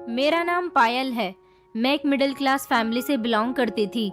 मेरा नाम पायल है। मैं एक मिडिल क्लास फैमिली से बिलोंग करती थी।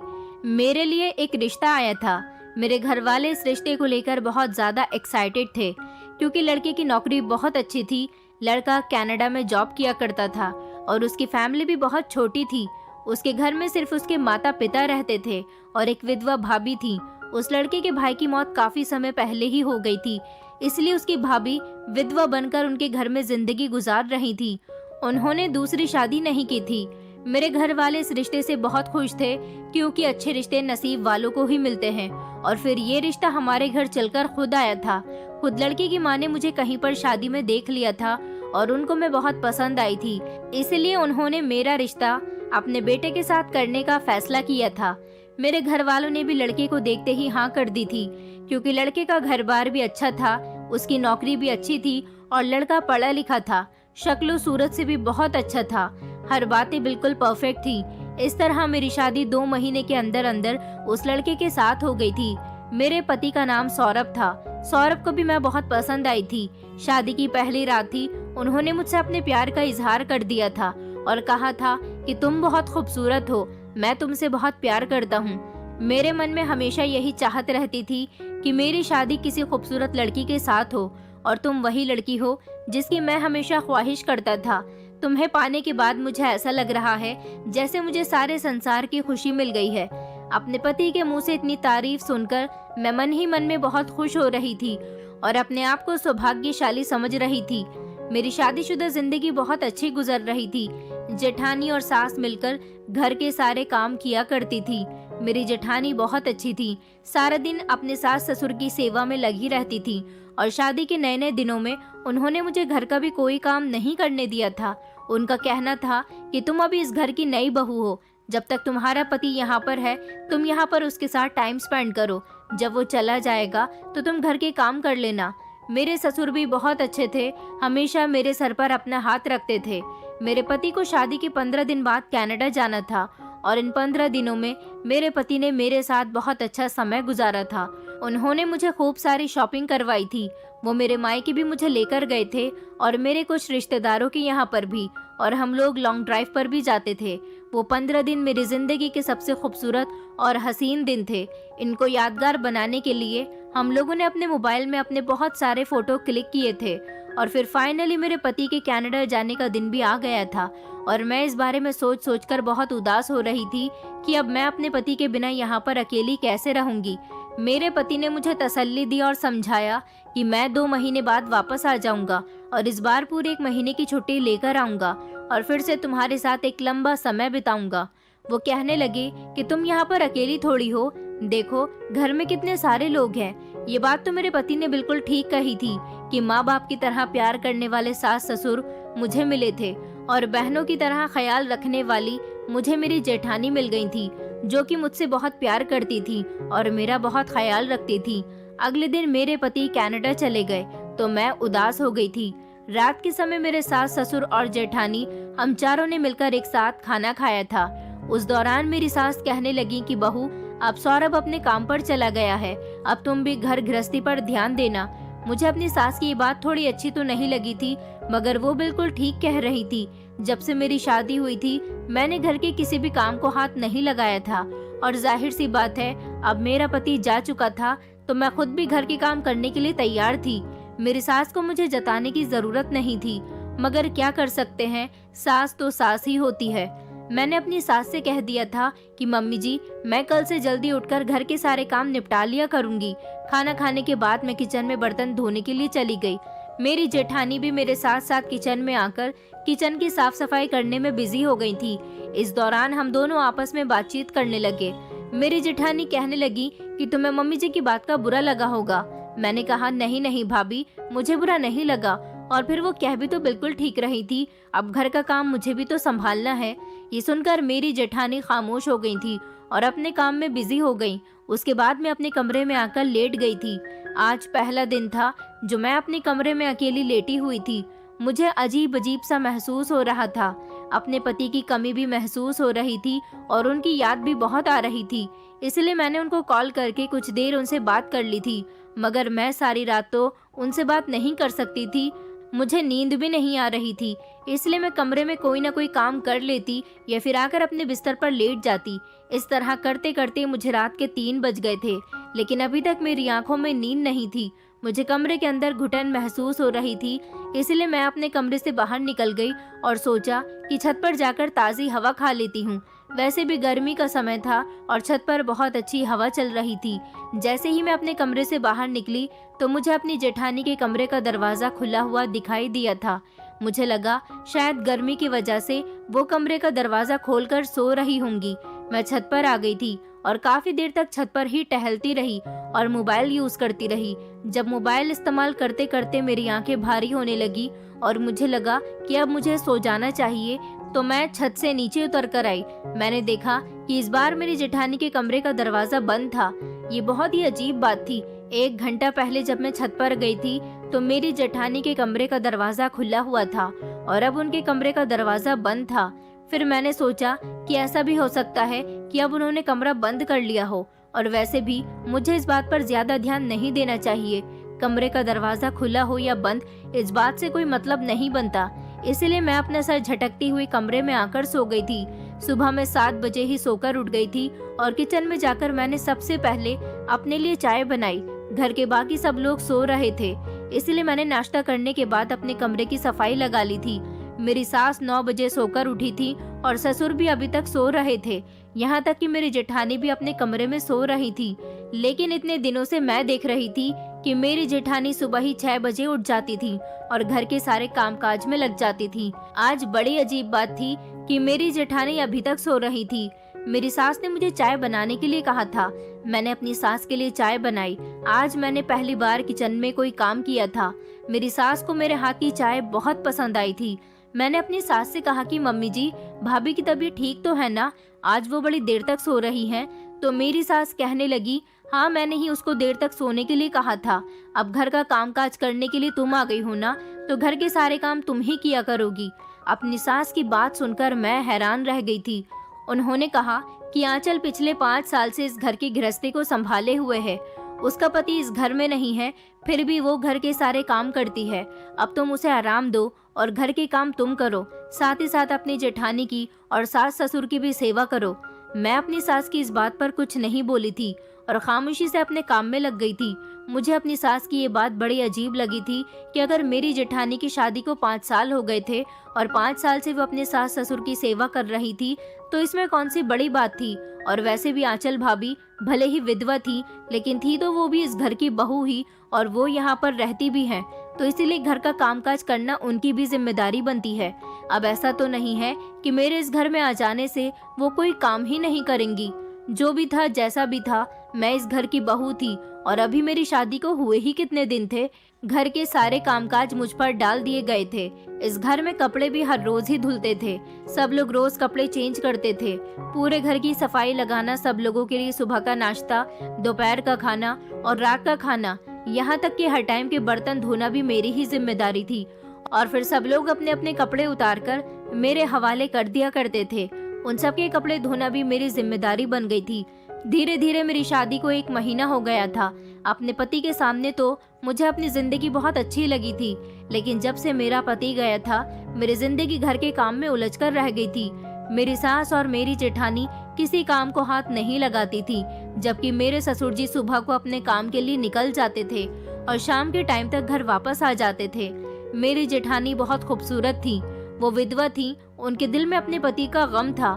मेरे लिए एक रिश्ता आया था। मेरे घर वाले इस रिश्ते को लेकर बहुत ज़्यादा एक्साइटेड थे क्योंकि लड़के की नौकरी बहुत अच्छी थी। लड़का कनाडा में जॉब किया करता था और उसकी फैमिली भी बहुत छोटी थी। उसके घर में सिर्फ उसके माता पिता रहते थे और एक विधवा भाभी थी। उस लड़के के भाई की मौत काफ़ी समय पहले ही हो गई थी, इसलिए उसकी भाभी विधवा बनकर उनके घर में जिंदगी गुजार रही थी। उन्होंने दूसरी शादी नहीं की थी। मेरे घर वाले इस रिश्ते से बहुत खुश थे क्योंकि अच्छे रिश्ते नसीब वालों को ही मिलते हैं और फिर ये रिश्ता हमारे घर चलकर खुद आया था। खुद लड़की की माँ ने मुझे कहीं पर शादी में देख लिया था और उनको मैं बहुत पसंद आई थी, इसलिए उन्होंने मेरा रिश्ता अपने बेटे के साथ करने का फैसला किया था। मेरे घर वालों ने भी लड़के को देखते ही हाँ कर दी थी क्योंकि लड़के का घर बार भी अच्छा था, उसकी नौकरी भी अच्छी थी और लड़का पढ़ा लिखा था। शक्ल सूरत से भी बहुत अच्छा था। हर बातें बिल्कुल परफेक्ट थी। इस तरह मेरी शादी 2 महीने के अंदर अंदर उस लड़के के साथ हो गई थी। मेरे पति का नाम सौरभ था। सौरभ को भी मैं बहुत पसंद आई थी। शादी की पहली रात थी। उन्होंने मुझसे अपने प्यार का इजहार कर दिया था और कहा था कि तुम बहुत खूबसूरत हो, मैं तुमसे बहुत प्यार करता हूँ। मेरे मन में हमेशा यही चाहत रहती थी कि मेरी शादी किसी खूबसूरत लड़की के साथ हो और तुम वही लड़की हो जिसकी मैं हमेशा ख्वाहिश करता था। तुम्हें पाने के बाद मुझे ऐसा लग रहा है जैसे मुझे सारे संसार की खुशी मिल गई है। अपने पति के मुंह से इतनी तारीफ सुनकर मैं मन ही मन में बहुत खुश हो रही थी और अपने आप को सौभाग्यशाली समझ रही थी। मेरी शादीशुदा जिंदगी बहुत अच्छी गुजर रही थी। जेठानी और सास मिलकर घर के सारे काम किया करती थी। मेरी जेठानी बहुत अच्छी थी, सारा दिन अपने सास ससुर की सेवा में लगी रहती थी और शादी के नए नए दिनों में उन्होंने मुझे घर का भी कोई काम नहीं करने दिया था। उनका कहना था कि तुम अभी इस घर की नई बहू हो, जब तक तुम्हारा पति यहाँ पर है तुम यहाँ पर उसके साथ टाइम स्पेंड करो, जब वो चला जाएगा तो तुम घर के काम कर लेना। मेरे ससुर भी बहुत अच्छे थे, हमेशा मेरे सर पर अपना हाथ रखते थे। मेरे पति को शादी के 15 दिन बाद कनाडा जाना था और इन 15 दिनों में मेरे पति ने मेरे साथ बहुत अच्छा समय गुजारा था। उन्होंने मुझे खूब सारी शॉपिंग करवाई थी। वो मेरे मायके भी मुझे लेकर गए थे और मेरे कुछ रिश्तेदारों के यहाँ पर भी, और हम लोग लॉन्ग ड्राइव पर भी जाते थे। वो 15 दिन मेरी जिंदगी के सबसे खूबसूरत और हसीन दिन थे। इनको यादगार बनाने के लिए हम लोगों ने अपने मोबाइल में अपने बहुत सारे फोटो क्लिक किए थे और फिर फाइनली मेरे पति के कनाडा जाने का दिन भी आ गया था और मैं इस बारे में सोच सोचकर बहुत उदास हो रही थी कि अब मैं अपने पति के बिना यहाँ पर अकेली कैसे रहूंगी। मेरे पति ने मुझे तसल्ली दी और समझाया कि मैं 2 महीने बाद वापस आ जाऊंगा और इस बार पूरे 1 महीने की छुट्टी लेकर आऊंगा और फिर से तुम्हारे साथ एक लंबा समय बिताऊंगा। वो कहने लगे कि तुम यहाँ पर अकेली थोड़ी हो, देखो घर में कितने सारे लोग हैं। ये बात तो मेरे पति ने बिल्कुल ठीक कही थी कि माँ बाप की तरह प्यार करने वाले सास ससुर मुझे मिले थे और बहनों की तरह ख्याल रखने वाली मुझे मेरी जेठानी मिल गई थी, जो कि मुझसे बहुत प्यार करती थी और मेरा बहुत ख्याल रखती थी। अगले दिन मेरे पति कनाडा चले गए तो मैं उदास हो गई थी। रात के समय मेरे सास ससुर और जेठानी हम चारों ने मिलकर एक साथ खाना खाया था। उस दौरान मेरी सास कहने लगी कि बहू, अब सौरभ अपने काम पर चला गया है, अब तुम भी घर गृहस्थी पर ध्यान देना। मुझे अपनी सास की ये बात थोड़ी अच्छी तो नहीं लगी थी, मगर वो बिल्कुल ठीक कह रही थी। जब से मेरी शादी हुई थी मैंने घर के किसी भी काम को हाथ नहीं लगाया था और जाहिर सी बात है अब मेरा पति जा चुका था तो मैं खुद भी घर के काम करने के लिए तैयार थी। मेरी सास को मुझे जताने की जरूरत नहीं थी, मगर क्या कर सकते हैं, सास तो सास ही होती है। मैंने अपनी सास से कह दिया था कि मम्मी जी, मैं कल से जल्दी उठकर घर के सारे काम निपटा लिया करूंगी। खाना खाने के बाद मैं किचन में बर्तन धोने के लिए चली गई। मेरी जेठानी भी मेरे साथ साथ किचन में आकर किचन की साफ सफाई करने में बिजी हो गई थी। इस दौरान हम दोनों आपस में बातचीत करने लगे। मेरी जेठानी कहने लगी कि तुम्हें मम्मी जी की बात का बुरा लगा होगा। मैंने कहा नहीं नहीं भाभी, मुझे बुरा नहीं लगा। और फिर वो कह भी तो बिल्कुल ठीक रही थी, अब घर का काम मुझे भी तो संभालना है। ये सुनकर मेरी जेठानी खामोश हो गई थी और अपने काम में बिजी हो गई। उसके बाद मैं अपने कमरे में आकर लेट गई थी। आज पहला दिन था जो मैं अपने कमरे में अकेली लेटी हुई थी। मुझे अजीब अजीब सा महसूस हो रहा था। अपने पति की कमी भी महसूस हो रही थी और उनकी याद भी बहुत आ रही थी। इसलिए मैंने उनको कॉल करके कुछ देर उनसे बात कर ली थी, मगर मैं सारी रात तो उनसे बात नहीं कर सकती थी। मुझे नींद भी नहीं आ रही थी, इसलिए मैं कमरे में कोई ना कोई काम कर लेती या फिर आकर अपने बिस्तर पर लेट जाती। इस तरह करते करते मुझे रात के 3 बज गए थे, लेकिन अभी तक मेरी आंखों में नींद नहीं थी। मुझे कमरे के अंदर घुटन महसूस हो रही थी, इसलिए मैं अपने कमरे से बाहर निकल गई और सोचा कि छत पर जाकर ताज़ी हवा खा लेती हूँ। वैसे भी गर्मी का समय था और छत पर बहुत अच्छी हवा चल रही थी। जैसे ही मैं अपने कमरे से बाहर निकली तो मुझे अपनी जेठानी के कमरे का दरवाज़ा खुला हुआ दिखाई दिया था। मुझे लगा शायद गर्मी की वजह से वो कमरे का दरवाज़ा खोलकर सो रही होंगी। मैं छत पर आ गई थी और काफ़ी देर तक छत पर ही टहलती रही और मोबाइल यूज़ करती रही। जब मोबाइल इस्तेमाल करते करते मेरी आंखें भारी होने लगी और मुझे लगा कि अब मुझे सो जाना चाहिए, तो मैं छत से नीचे उतर कर आई। मैंने देखा कि इस बार मेरी जेठानी के कमरे का दरवाज़ा बंद था। ये बहुत ही अजीब बात थी। 1 घंटा पहले जब मैं छत पर गई थी तो मेरी जेठानी के कमरे का दरवाज़ा खुला हुआ था और अब उनके कमरे का दरवाज़ा बंद था। फिर मैंने सोचा कि ऐसा भी हो सकता है कि अब उन्होंने कमरा बंद कर लिया हो, और वैसे भी मुझे इस बात पर ज्यादा ध्यान नहीं देना चाहिए। कमरे का दरवाज़ा खुला हो या बंद, इस बात से कोई मतलब नहीं बनता। इसलिए मैं अपना सर झटकती हुई कमरे में आकर सो गई थी। सुबह में 7 बजे ही सोकर उठ गई थी और किचन में जाकर मैंने सबसे पहले अपने लिए चाय बनाई। घर के बाकी सब लोग सो रहे थे, इसलिए मैंने नाश्ता करने के बाद अपने कमरे की सफाई लगा ली थी। मेरी सास 9 बजे सोकर उठी थी और ससुर भी अभी तक सो रहे थे। यहाँ तक कि मेरी जेठानी भी अपने कमरे में सो रही थी। लेकिन इतने दिनों से मैं देख रही थी कि मेरी जेठानी सुबह ही 6 बजे उठ जाती थी और घर के सारे कामकाज में लग जाती थी। आज बड़ी अजीब बात थी कि मेरी जेठानी अभी तक सो रही थी। मेरी सास ने मुझे चाय बनाने के लिए कहा था। मैंने अपनी सास के लिए चाय बनाई। आज मैंने पहली बार किचन में कोई काम किया था। मेरी सास को मेरे हाथ की चाय बहुत पसंद आई थी। मैंने अपनी सास से कहा कि मम्मी जी, भाभी की तबीयत ठीक तो है ना? आज वो बड़ी देर तक सो रही हैं। तो मेरी सास कहने लगी, हाँ, मैंने ही उसको देर तक सोने के लिए कहा था। अब घर का कामकाज करने के लिए तुम आ गई हो ना, तो घर के सारे काम तुम ही किया करोगी। अपनी सास की बात सुनकर मैं हैरान रह गई थी। उन्होंने कहा कि आंचल पिछले 5 साल से इस घर की गृहस्थी को संभाले हुए है। उसका पति इस घर में नहीं है, फिर भी वो घर के सारे काम करती है। अब तुम उसे आराम दो और घर के काम तुम करो, साथ ही साथ अपनी जेठानी की और सास ससुर की भी सेवा करो। मैं अपनी सास की इस बात पर कुछ नहीं बोली थी और खामोशी से अपने काम में लग गई थी। मुझे अपनी सास की ये बात बड़ी अजीब लगी थी कि अगर मेरी जेठानी की शादी को 5 साल हो गए थे और 5 साल से वो अपने सास ससुर की सेवा कर रही थी, तो इसमें कौन सी बड़ी बात थी। और वैसे भी आंचल भाभी भले ही विधवा थी, लेकिन थी तो वो भी इस घर की बहू ही, और वो यहाँ पर रहती भी हैं, तो इसीलिए घर का कामकाज करना उनकी भी जिम्मेदारी बनती है। अब ऐसा तो नहीं है कि मेरे इस घर में आ जाने से वो कोई काम ही नहीं करेंगी। जो भी था, जैसा भी था, मैं इस घर की बहू थी और अभी मेरी शादी को हुए ही कितने दिन थे। घर के सारे कामकाज मुझ पर डाल दिए गए थे। इस घर में कपड़े भी हर रोज ही धुलते थे। सब लोग रोज कपड़े चेंज करते थे। पूरे घर की सफाई लगाना, सब लोगों के लिए सुबह का नाश्ता, दोपहर का खाना और रात का खाना, यहाँ तक कि हर टाइम के बर्तन धोना भी मेरी ही जिम्मेदारी थी। और फिर सब लोग अपने अपने कपड़े उतारकर मेरे हवाले कर दिया करते थे। उन सब के कपड़े धोना भी मेरी जिम्मेदारी बन गई थी। धीरे धीरे मेरी शादी को 1 महीना हो गया था। अपने पति के सामने तो मुझे अपनी जिंदगी बहुत अच्छी लगी थी, लेकिन जब से मेरा पति गया था, मेरी जिंदगी घर के काम में उलझकर रह गई थी। मेरी सास और मेरी जेठानी किसी काम को हाथ नहीं लगाती थी, जबकि मेरे ससुर जी सुबह को अपने काम के लिए निकल जाते थे और शाम के टाइम तक घर वापस आ जाते थे। मेरी जेठानी बहुत खूबसूरत थी। वो विधवा थी। उनके दिल में अपने पति का गम था,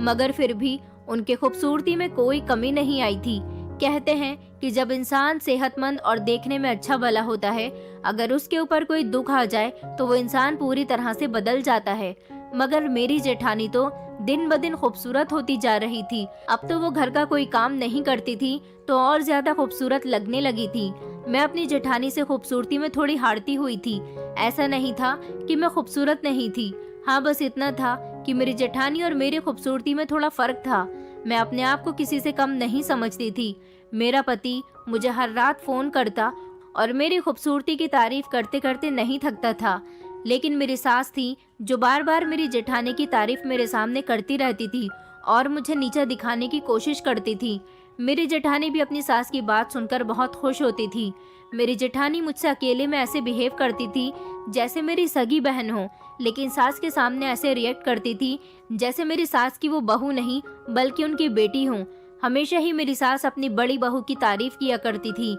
मगर फिर भी उनके खूबसूरती में कोई कमी नहीं आई थी। कहते हैं कि जब इंसान सेहतमंद और देखने में अच्छा भला होता है, अगर उसके ऊपर कोई दुख आ जाए तो वो इंसान पूरी तरह से बदल जाता है। मगर मेरी जेठानी तो दिन ब दिन खूबसूरत होती जा रही थी। अब तो वो घर का कोई काम नहीं करती थी तो और ज्यादा खूबसूरत लगने लगी थी। मैं अपनी जेठानी से खूबसूरती में थोड़ी हारती हुई थी। ऐसा नहीं था कि मैं खूबसूरत नहीं थी, हाँ, बस इतना था कि मेरी जेठानी और मेरी खूबसूरती में थोड़ा फर्क था। मैं अपने आप को किसी से कम नहीं समझती थी। मेरा पति मुझे हर रात फोन करता और मेरी खूबसूरती की तारीफ करते करते नहीं थकता था, लेकिन मेरी सास थी जो बार बार मेरी जेठानी की तारीफ मेरे सामने करती रहती थी और मुझे नीचा दिखाने की कोशिश करती थी। मेरी जेठानी भी अपनी सास की बात सुनकर बहुत खुश होती थी। मेरी जेठानी मुझसे अकेले में ऐसे बिहेव करती थी जैसे मेरी सगी बहन हो, लेकिन सास के सामने ऐसे रिएक्ट करती थी जैसे मेरी सास की वो बहू नहीं बल्कि उनकी बेटी हूँ। हमेशा ही मेरी सास अपनी बड़ी बहू की तारीफ किया करती थी।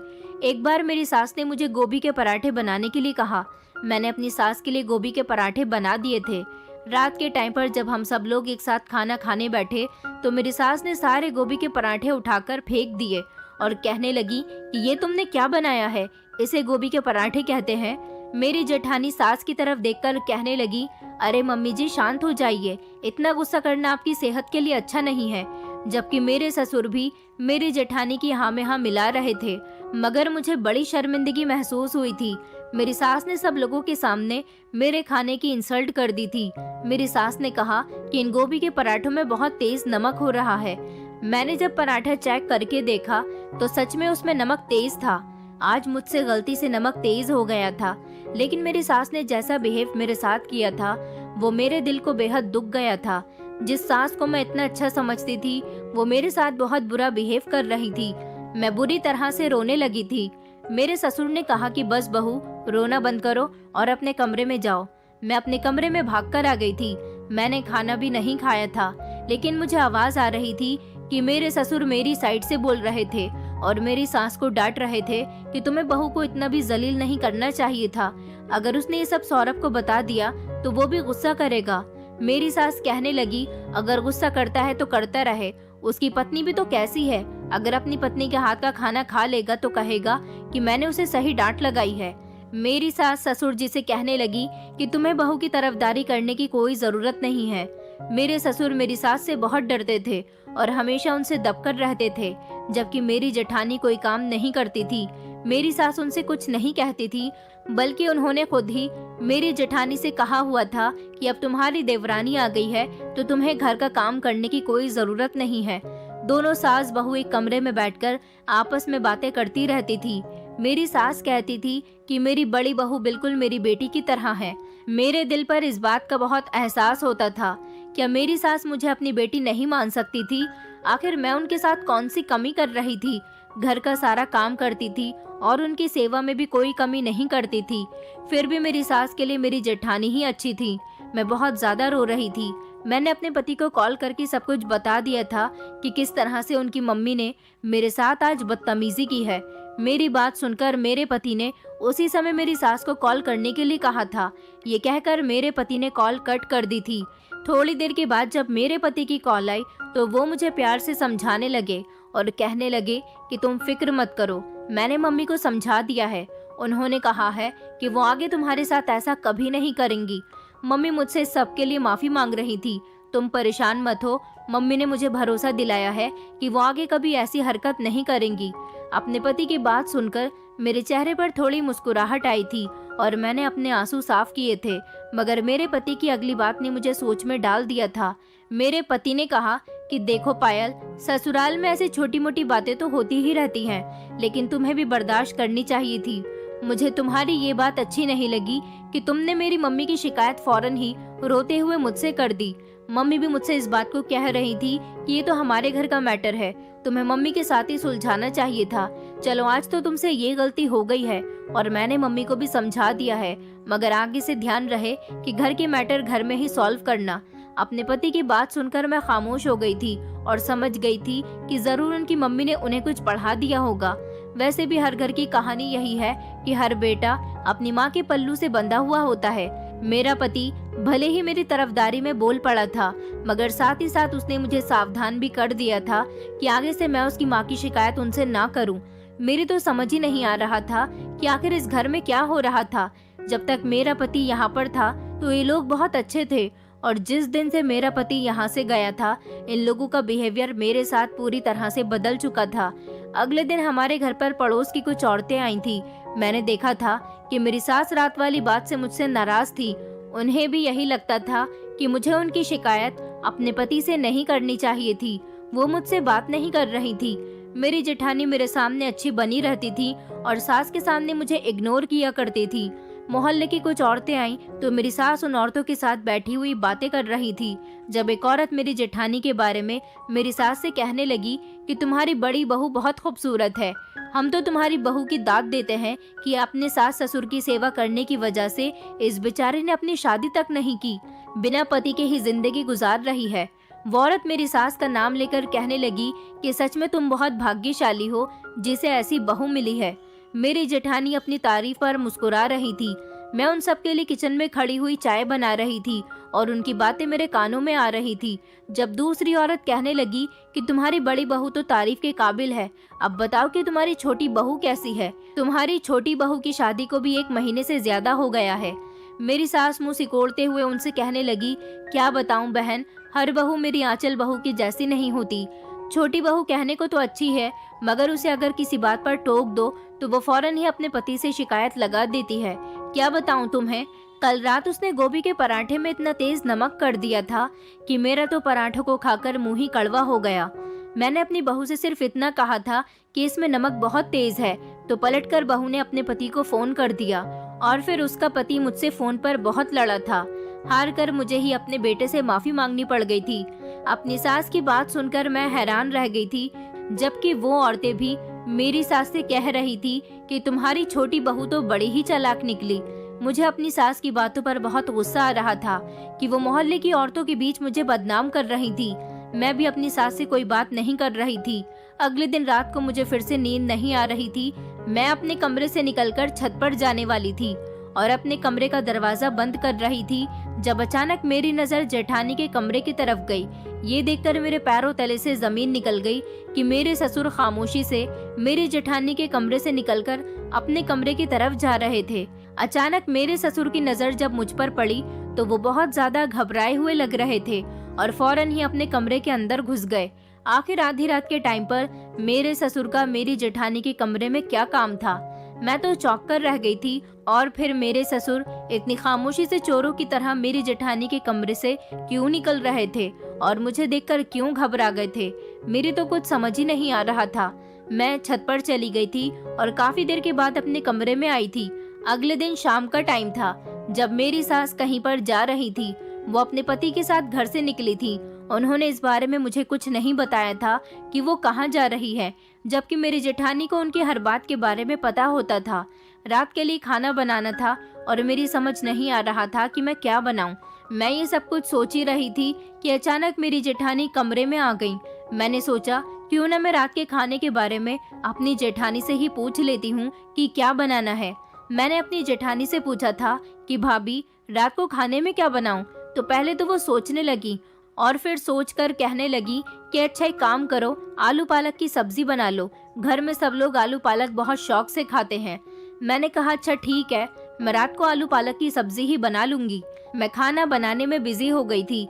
एक बार मेरी सास ने मुझे गोभी के पराठे बनाने के लिए कहा। मैंने अपनी सास के लिए गोभी के पराठे बना दिए थे। रात के टाइम पर जब हम सब लोग एक साथ खाना खाने बैठे तो मेरी सास ने सारे गोभी के पराठे उठाकर फेंक दिए और कहने लगी कि ये तुमने क्या बनाया है, इसे गोभी के पराठे कहते हैं। मेरी जेठानी सास की तरफ देखकर कहने लगी, अरे मम्मी जी शांत हो जाइए, इतना गुस्सा करना आपकी सेहत के लिए अच्छा नहीं है। जबकि मेरे ससुर भी मेरी जेठानी की हाँ में हाँ मिला रहे थे, मगर मुझे बड़ी शर्मिंदगी महसूस हुई थी। मेरी सास ने सब लोगों के सामने मेरे खाने की इंसल्ट कर दी थी। मेरी सास ने कहा कि इन गोभी के पराठों में बहुत तेज नमक हो रहा है। मैंने जब पराठा चेक करके देखा तो सच में उसमें नमक तेज था। आज मुझसे गलती से नमक तेज हो गया था, लेकिन मेरी सास ने जैसा बिहेव मेरे साथ किया था वो मेरे दिल को बेहद दुख गया था। जिस सास को मैं इतना अच्छा समझती थी वो मेरे साथ बहुत बुरा बिहेव कर रही थी। मैं बुरी तरह से रोने लगी थी। मेरे ससुर ने कहा कि बस बहू, रोना बंद करो और अपने कमरे में जाओ। मैं अपने कमरे में भागकर आ गई थी। मैंने खाना भी नहीं खाया था, लेकिन मुझे आवाज आ रही थी कि मेरे ससुर मेरी साइड से बोल रहे थे और मेरी सास को डांट रहे थे कि तुम्हें बहू को इतना भी जलील नहीं करना चाहिए था। अगर उसने ये सब सौरभ को बता दिया तो वो भी गुस्सा करेगा। मेरी सास कहने लगी, अगर गुस्सा करता है तो करता रहे, उसकी पत्नी भी तो कैसी है। अगर अपनी पत्नी के हाथ का खाना खा लेगा तो कहेगा कि मैंने उसे सही डांट लगाई है। मेरी सास ससुर जी से कहने लगी कि तुम्हें बहू की तरफदारी करने की कोई जरूरत नहीं है। मेरे ससुर मेरी सास से बहुत डरते थे और हमेशा उनसे दबकर रहते थे, जबकि मेरी जेठानी कोई काम नहीं करती थी। मेरी सास उनसे कुछ नहीं कहती थी, बल्कि उन्होंने खुद ही मेरी जेठानी से कहा हुआ था कि अब तुम्हारी देवरानी आ गई है तो तुम्हें घर का काम करने की कोई जरूरत नहीं है। दोनों सास बहू एक कमरे में बैठकर आपस में बातें करती रहती थी। मेरी सास कहती थी कि मेरी बड़ी बहू बिल्कुल मेरी बेटी की तरह है। मेरे दिल पर इस बात का बहुत एहसास होता था। क्या मेरी सास मुझे अपनी बेटी नहीं मान सकती थी? आखिर मैं उनके साथ कौन सी कमी कर रही थी? घर का सारा काम करती थी और उनकी सेवा में भी कोई कमी नहीं करती थी। फिर भी मेरी सास के लिए मेरी जेठानी ही अच्छी थी। मैं बहुत ज्यादा रो रही थी। मैंने अपने पति को कॉल करके सब कुछ बता दिया था कि किस तरह से उनकी मम्मी ने मेरे साथ आज बदतमीजी की है। मेरी बात सुनकर मेरे पति ने उसी समय मेरी सास को कॉल करने के लिए कहा था। ये कहकर मेरे पति ने कॉल कट कर दी थी। थोड़ी देर के बाद जब मेरे पति की कॉल आई तो वो मुझे प्यार से समझाने लगे और कहने लगे कि तुम फिक्र मत करो, मैंने मम्मी को समझा दिया है। उन्होंने कहा है कि वो आगे तुम्हारे साथ ऐसा कभी नहीं करेंगी। मम्मी मुझसे सबके लिए माफी मांग रही थी, तुम परेशान मत हो। मम्मी ने मुझे भरोसा दिलाया है कि वो आगे कभी ऐसी हरकत नहीं करेंगी। अपने पति की बात सुनकर मेरे चेहरे पर थोड़ी मुस्कुराहट आई थी और मैंने अपने आंसू साफ किए थे, मगर मेरे पति की अगली बात ने मुझे सोच में डाल दिया था। मेरे पति ने कहा कि देखो पायल, ससुराल में ऐसी छोटी मोटी बातें तो होती ही रहती हैं, लेकिन तुम्हें भी बर्दाश्त करनी चाहिए थी। मुझे तुम्हारी ये बात अच्छी नहीं लगी कि तुमने मेरी मम्मी की शिकायत फौरन ही रोते हुए मुझसे कर दी। मम्मी भी मुझसे इस बात को कह रही थी कि ये तो हमारे घर का मैटर है, तुम्हें मम्मी के साथ ही सुलझाना चाहिए था। चलो आज तो तुमसे ये गलती हो गई है और मैंने मम्मी को भी समझा दिया है, मगर आगे से ध्यान रहे कि घर के मैटर घर में ही सॉल्व करना। अपने पति की बात सुनकर मैं खामोश हो गई थी और समझ गई थी कि जरूर उनकी मम्मी ने उन्हें कुछ पढ़ा दिया होगा। वैसे भी हर घर की कहानी यही है कि हर बेटा अपनी माँ के पल्लू से बंधा हुआ होता है। मेरा पति भले ही मेरी तरफदारी में बोल पड़ा था, मगर साथ ही साथ उसने मुझे सावधान भी कर दिया था कि आगे से मैं उसकी माँ की शिकायत उनसे ना करूं। मेरी तो समझ ही नहीं आ रहा था कि आखिर इस घर में क्या हो रहा था। जब तक मेरा पति यहाँ पर था तो ये लोग बहुत अच्छे थे, और जिस दिन से मेरा पति यहाँ से गया था इन लोगों का बिहेवियर मेरे साथ पूरी तरह से बदल चुका था। अगले दिन हमारे घर पर पड़ोस की कुछ औरतें आई थी। मैंने देखा था कि मेरी सास रात वाली बात से मुझसे नाराज थी। उन्हें भी यही लगता था कि मुझे उनकी शिकायत अपने पति से नहीं करनी चाहिए थी। वो मुझसे बात नहीं कर रही थी। मेरी जेठानी मेरे सामने अच्छी बनी रहती थी और सास के सामने मुझे इग्नोर किया करती थी। मोहल्ले की कुछ औरतें आईं तो मेरी सास उन औरतों के साथ बैठी हुई बातें कर रही थी। जब एक औरत मेरी जेठानी के बारे में मेरी सास से कहने लगी कि तुम्हारी बड़ी बहू बहुत खूबसूरत है, हम तो तुम्हारी बहू की दाद देते हैं कि अपने सास ससुर की सेवा करने की वजह से इस बेचारे ने अपनी शादी तक नहीं की, बिना पति के ही जिंदगी गुजार रही है। वो औरत मेरी सास का नाम लेकर कहने लगी कि सच में तुम बहुत भाग्यशाली हो जिसे ऐसी बहू मिली है। मेरी जेठानी अपनी तारीफ पर मुस्कुरा रही थी। मैं उन सब के लिए किचन में खड़ी हुई चाय बना रही थी और उनकी बातें मेरे कानों में आ रही थी, जब दूसरी औरत कहने लगी कि तुम्हारी बड़ी बहू तो तारीफ के काबिल है, अब बताओ कि तुम्हारी छोटी बहू कैसी है। तुम्हारी छोटी बहू की शादी को भी 1 महीने से ज्यादा हो गया है। मेरी सास मुंह सिकोड़ते हुए उनसे कहने लगी, क्या बताऊं बहन, हर बहू मेरी आंचल बहू की जैसी नहीं होती। छोटी बहू कहने को तो अच्छी है, मगर उसे अगर किसी बात पर टोक दो तो वो फौरन ही अपने पति से शिकायत लगा देती है। क्या बताऊं तुम्हें, कल रात उसने गोभी के पराठे में इतना तेज नमक कर दिया था कि मेरा तो पराठों को खाकर मुंह ही कड़वा हो गया। मैंने अपनी बहू से सिर्फ इतना कहा था कि इसमें नमक बहुत तेज है, तो पलटकर बहू ने अपने पति को फोन कर दिया और फिर उसका पति मुझसे फोन पर बहुत लड़ा था। हार कर मुझे ही अपने बेटे से माफी मांगनी पड़ गई थी। अपनी सास की बात सुनकर मैं हैरान रह गई थी, जबकि वो औरतें भी मेरी सास से कह रही थी कि तुम्हारी छोटी बहू तो बड़ी ही चालाक निकली। मुझे अपनी सास की बातों पर बहुत गुस्सा आ रहा था कि वो मोहल्ले की औरतों के बीच मुझे बदनाम कर रही थी। मैं भी अपनी सास से कोई बात नहीं कर रही थी। अगले दिन रात को मुझे फिर से नींद नहीं आ रही थी। मैं अपने कमरे से निकलकर छत पर जाने वाली थी और अपने कमरे का दरवाजा बंद कर रही थी, जब अचानक मेरी नजर जेठानी के कमरे की तरफ गई। ये देखकर मेरे पैरों तले से जमीन निकल गई कि मेरे ससुर खामोशी से मेरी जेठानी के कमरे से निकलकर अपने कमरे की तरफ जा रहे थे। अचानक मेरे ससुर की नजर जब मुझ पर पड़ी तो वो बहुत ज्यादा घबराए हुए लग रहे थे और फौरन ही अपने कमरे के अंदर घुस गए। आखिर आधी रात के टाइम पर मेरे ससुर का मेरी जेठानी के कमरे में क्या काम था? मैं तो चौंक कर रह गई थी। और फिर मेरे ससुर इतनी खामोशी से चोरों की तरह मेरी जेठानी के कमरे से क्यों निकल रहे थे और मुझे देखकर क्यों घबरा गए थे? मेरी तो कुछ समझ ही नहीं आ रहा था। मैं छत पर चली गई थी और काफी देर के बाद अपने कमरे में आई थी। अगले दिन शाम का टाइम था, जब मेरी सास कहीं पर जा रही थी। वो अपने पति के साथ घर से निकली थी। उन्होंने इस बारे में मुझे कुछ नहीं बताया था कि वो कहाँ जा रही है, जबकि मेरी जेठानी को उनकी हर बात के बारे में पता होता था। रात के लिए खाना बनाना था और मेरी समझ नहीं आ रहा था कि मैं क्या बनाऊं। मैं ये सब कुछ सोच ही रही थी कि अचानक मेरी जेठानी कमरे में आ गई। मैंने सोचा क्यों न मैं रात के खाने के बारे में अपनी जेठानी से ही पूछ लेती हूँ कि क्या बनाना है। मैंने अपनी जेठानी से पूछा था कि भाभी रात को खाने में क्या बनाऊं? तो पहले तो वो सोचने लगी और फिर सोचकर कहने लगी कि अच्छा एक काम करो, आलू पालक की सब्जी बना लो। घर में सब लोग आलू पालक बहुत शौक से खाते हैं। मैंने कहा अच्छा ठीक है, मैं रात को आलू पालक की सब्जी ही बना लूंगी। मैं खाना बनाने में बिजी हो गई थी।